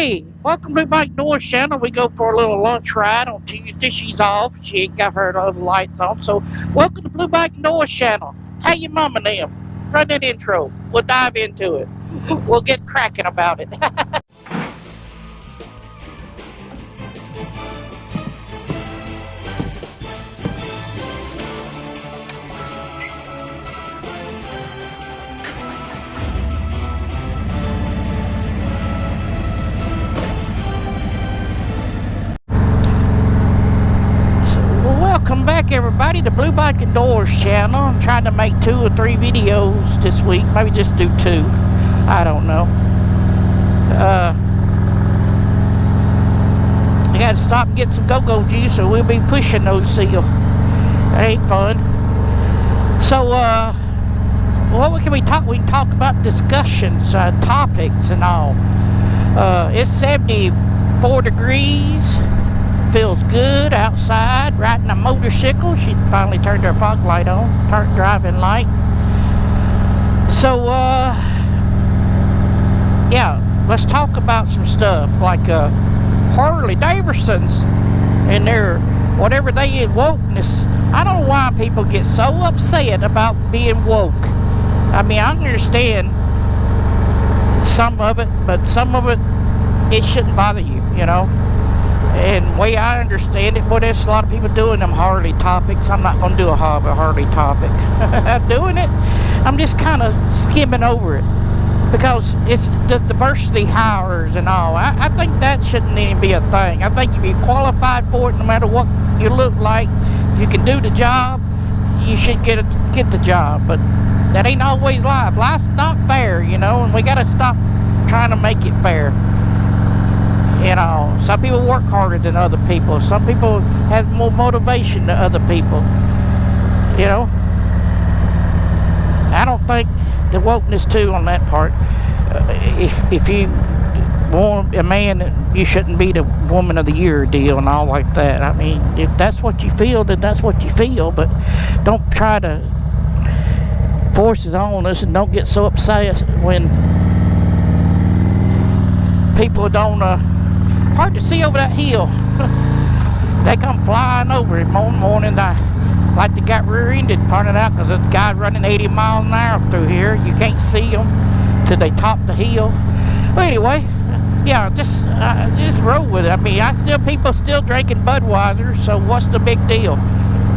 Hey, welcome to Mike Noah's channel. We go for a little lunch ride on Tuesday. She's off. She ain't got her little lights on. So, welcome to Blue Mike Noah's channel. How you mom and them? Run that intro. We'll dive into it. We'll get cracking about it. Welcome back, everybody, to Blue Bike and Doors channel. I'm trying to make 2 or 3 videos this week. Maybe just do 2. I don't know. I got to stop and get some go-go juice, or we'll be pushing those seal. That ain't fun. So, what can we talk? We can talk about discussions, topics, and all. It's 74 degrees. Feels good outside, riding a motorcycle. She finally turned her fog light on, turned driving light. So, yeah, let's talk about some stuff like Harley Davidson's and their whatever they is wokeness. I don't know why people get so upset about being woke. I mean, I understand some of it, but some of it shouldn't bother you, you know. And the way I understand it, well, there's a lot of people doing them Harley topics. I'm not going to do a Harley topic. I'm doing it. I'm just kind of skimming over it because it's just diversity hires and all. I think that shouldn't even be a thing. I think if you qualified for it, no matter what you look like, if you can do the job, you should get the job. But that ain't always life. Life's not fair, you know, and we got to stop trying to make it fair. You know, some people work harder than other people. Some people have more motivation than other people. You know, I don't think the wokeness too on that part. If you want a man, you shouldn't be the woman of the year deal and all like that. I mean, if that's what you feel, then that's what you feel. But don't try to force it on us, and don't get so upset when people don't. Hard to see over that hill. They come flying over in the morning. Like they got rear-ended, pointed out, because it's guys running 80 miles an hour through here. You can't see them till they top the hill. Well, anyway, yeah, just roll with it. I mean, people still drinking Budweiser, so what's the big deal?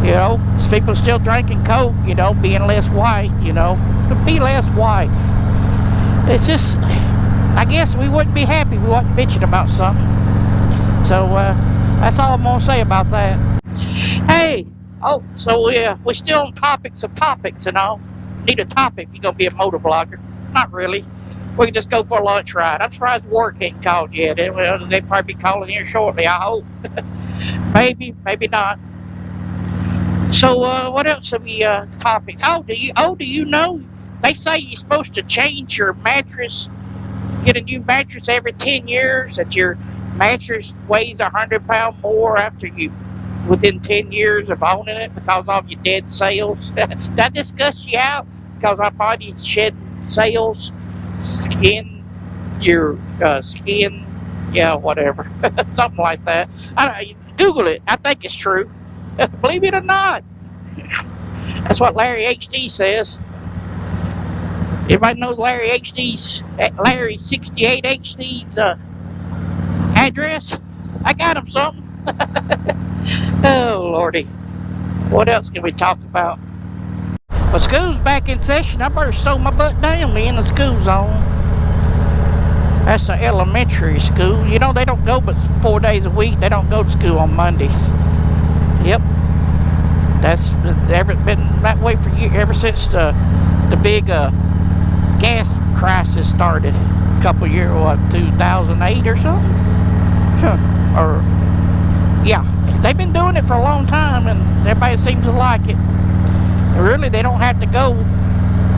You know, people still drinking Coke, you know, being less white, you know, to be less white. It's just, I guess we wouldn't be happy if we wasn't bitching about something. So, that's all I'm going to say about that. Hey, so we're still on topics of topics and all. Need a topic if you're going to be a motor vlogger. Not really. We can just go for a lunch ride. I'm surprised work ain't called yet. They'll probably be calling here shortly, I hope. Maybe not. So, what else have we, topics? Do you know? They say you're supposed to change your mattress, get a new mattress every 10 years, that your mattress weighs 100 pounds more within 10 years of owning it because of your dead cells. Did I discuss you out? Because our body's shedding cells, your skin, yeah, whatever. Something like that. Google it. I think it's true. Believe it or not. That's what Larry HD says. Everybody knows Larry 68 HD's address. I got him something. Oh lordy, what else can we talk about? Well, school's back in session. I better sew my butt down in the school zone. That's an elementary school. You know, they don't go but 4 days a week. They don't go to school on Mondays. Yep, that's been that way for years, ever since the big gas crisis started a couple years, 2008 or something? Or, yeah, they've been doing it for a long time, and everybody seems to like it. And really, they don't have to go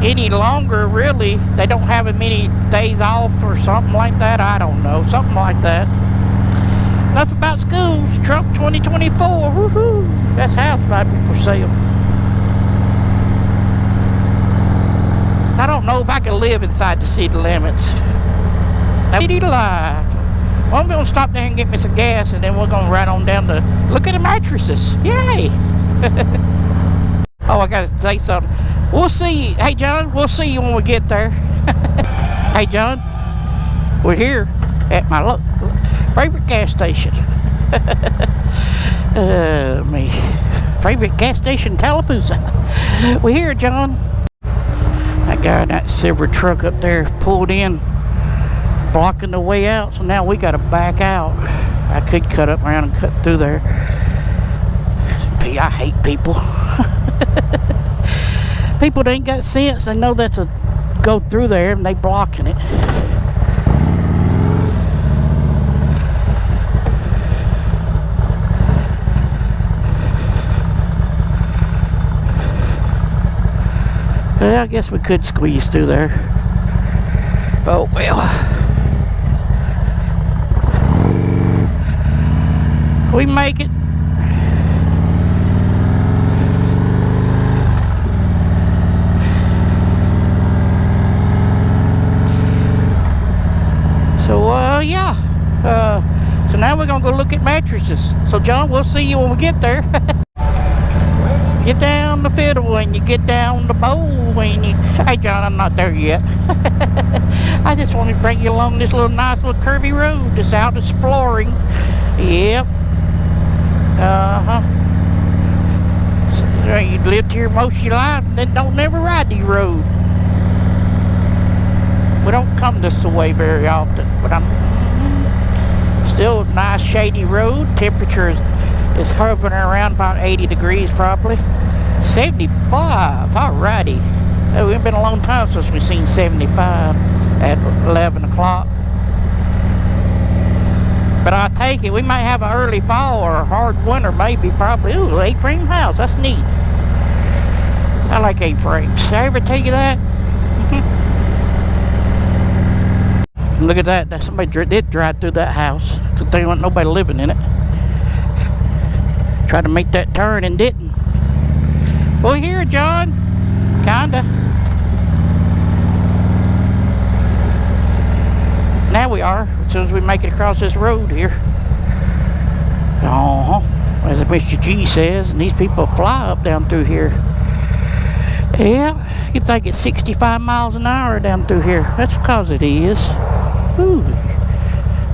any longer, really. They don't have as many days off or something like that. I don't know, something like that. Enough about schools. Trump 2024, woohoo! That's house might be for sale. I don't know if I can live inside the city limits. City life. Well, I'm gonna stop there and get me some gas, and then we're gonna ride on down to look at the mattresses. Yay! Oh, I gotta say something. We'll see you. Hey, John, we'll see you when we get there. Hey, John, we're here at my favorite gas station. My favorite gas station, Tallapoosa. We're here, John. That guy in that silver truck up there pulled in, blocking the way out, so now we gotta back out. I could cut up around and cut through there. I hate people. People that ain't got sense, they know that's a go through there and they blocking it. Well, I guess we could squeeze through there. Oh well. We make it. So yeah. So now we're gonna go look at mattresses. So John, we'll see you when we get there. Get down the fiddle and you get down the bowl and you... Hey John, I'm not there yet. I just wanted to bring you along this little nice little curvy road just out exploring. Yep. So, you've lived here most of your life and then don't never ride the road. We don't come this way very often, but I'm still a nice shady road. Temperature is hovering around about 80 degrees probably. 75, alrighty. It's been a long time since we've seen 75 at 11 o'clock. But I take it, we might have an early fall or a hard winter maybe, probably. Ooh, A-frame house, that's neat. I like A-frames. Did I ever tell you that? Look at that, somebody did drive through that house because there wasn't nobody living in it. Tried to make that turn and didn't. Well, here, John. Kinda. Now we are, as soon as we make it across this road here. As Mr. G says, and these people fly up down through here. Yeah, you think it's 65 miles an hour down through here. That's because it is. Ooh.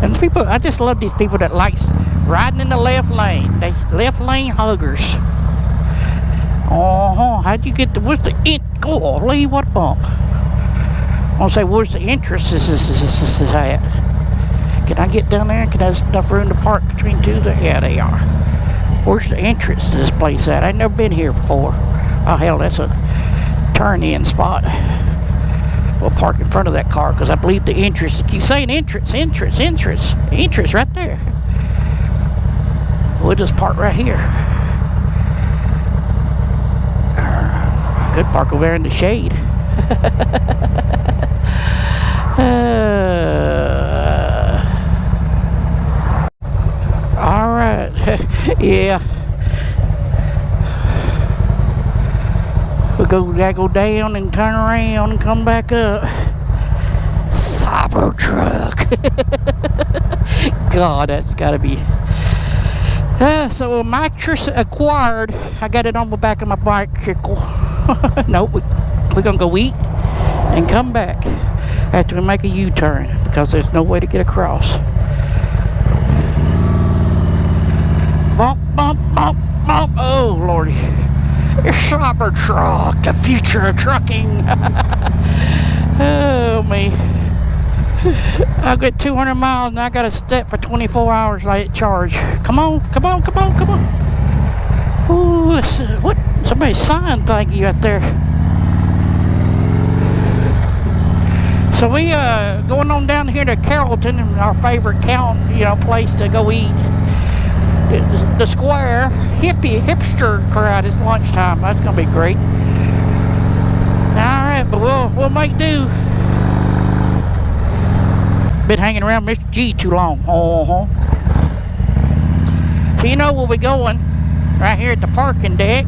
And people, I just love these people that likes riding in the left lane. They left lane huggers. How'd you get the, where's the golly, what a bump. I want to say, where's the entrance is at? Can I get down there? Can I have enough room to park between two there? Yeah, they are. Where's the entrance to this place at? I've never been here before. Oh hell, that's a turn-in spot. We'll park in front of that car because I believe the entrance, keep saying entrance right there. We'll just park right here. Could park over there in the shade. All right. Yeah. We'll go down and turn around and come back up. Cybertruck. God, that's gotta be. So a mattress acquired. I got it on the back of my bicycle. Nope, we're gonna go eat and come back after we make a U-turn because there's no way to get across. Bump, bump, bump, bump. Oh lordy. Cybertruck, the future of trucking. Oh me. I got 200 miles and I got a step for 24 hours late charge. Come on, come on, come on, come on. Ooh, what? Somebody signed thank you out there. So we going on down here to Carrollton, our favorite place to go eat. The square, hipster crowd. It's lunchtime. That's gonna be great. All right, but we'll make do. Been hanging around Mr. G too long. So you know where we're going? Right here at the parking deck.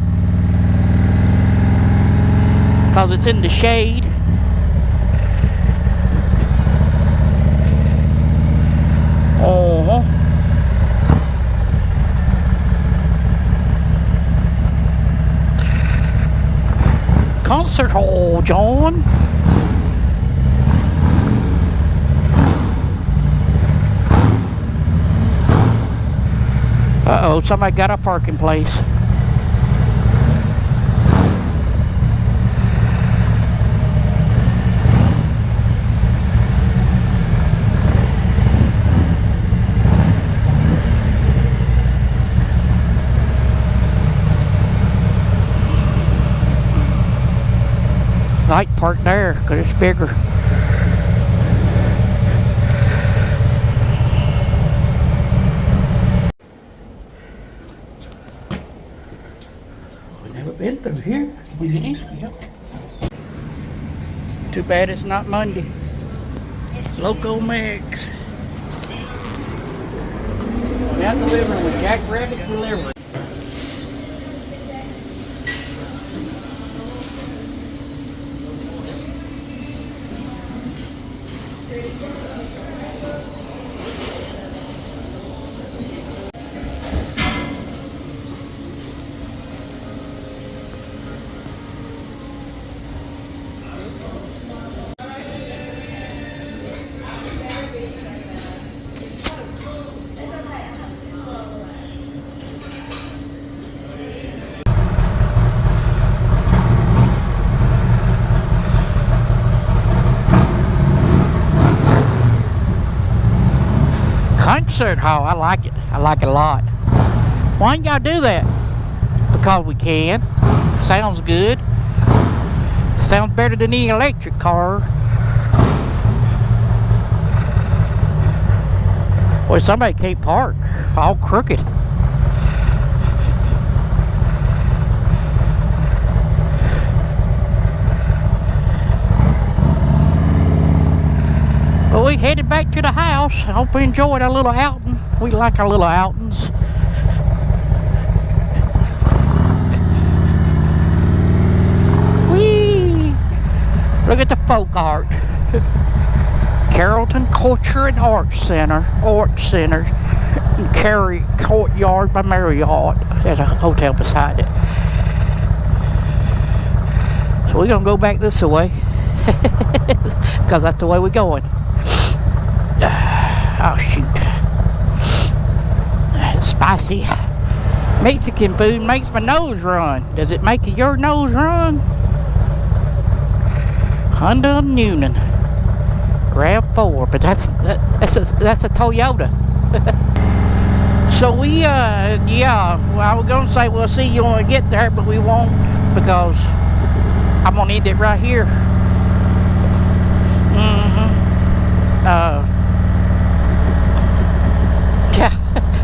Because it's in the shade. concert hall, John. Uh-oh, somebody got a parking place. I like park there because it's bigger. We've never been through here. Can we get in? Yep. Too bad it's not Monday. It's Loco Mix. We have delivery with Jack Rabbit Delivery. Concert hall, I like it. I like it a lot. Why ain't y'all do that? Because we can. Sounds good. Sounds better than any electric car. Boy, somebody can't park. All crooked. Well, we headed back to the house. I hope you enjoyed our little outing. We like our little outings. Whee! Look at the folk art. Carrollton Culture and Arts Center. In Cary Courtyard by Marriott. There's a hotel beside it. So we're going to go back this way. Because that's the way we're going. Oh shoot. It's spicy. Mexican food makes my nose run. Does it make your nose run? Honda Noonan RAV4, but that's a Toyota. So we yeah, well, I was gonna say we'll see you when we get there, but we won't, because I'm gonna end it right here. Yeah,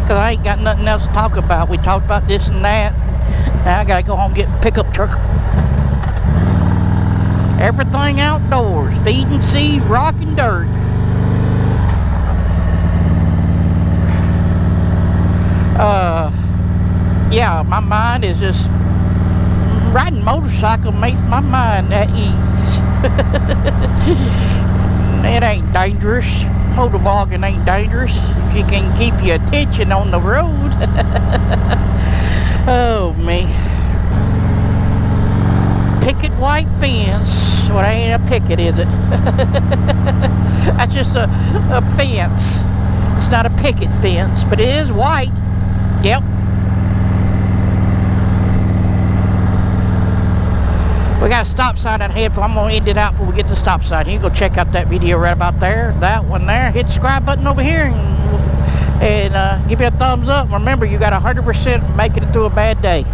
because I ain't got nothing else to talk about. We talked about this and that. Now I gotta go home and get a pickup truck. Everything outdoors. Feed and seed, rock and dirt. Yeah, my mind is just... Riding motorcycle makes my mind at ease. It ain't dangerous. Motorbogging ain't dangerous if you can keep your attention on the road. Oh me. Picket white fence. Well, that ain't a picket, is it? That's just a fence. It's not a picket fence, but it is white. Yep. We got a stop sign ahead, so I'm going to end it out before we get to the stop sign. You can go check out that video right about there. That one there. Hit the subscribe button over here and give you a thumbs up. Remember, you got 100% making it through a bad day.